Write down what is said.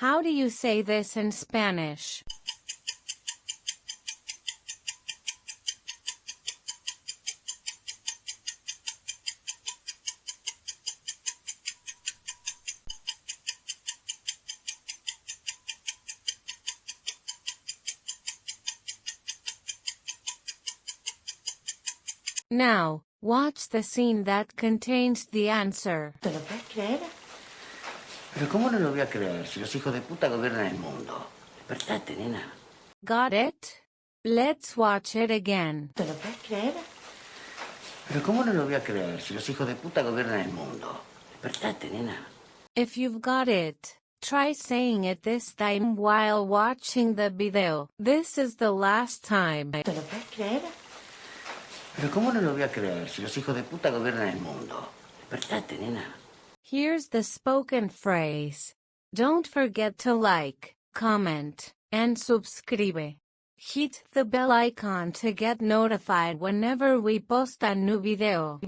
How do you say this in Spanish? Now, watch the scene that contains the answer. ¿Te lo puedes creer? Pero ¿cómo no lo voy a creer si los hijos de puta gobiernan el mundo? Despertate, nena. Got it? Let's watch it again. ¿Te lo puedes creer? Pero ¿cómo no lo voy a creer si los hijos de puta gobiernan el mundo? Despertate, nena. If you've got it, try saying it this time while watching the video. This is the last time. ¿Te lo puedes creer? Pero ¿cómo no lo voy a creer si los hijos de puta gobiernan el mundo? Despertate, nena. Here's the spoken phrase. Don't forget to like, comment, and subscribe. Hit the bell icon to get notified whenever we post a new video.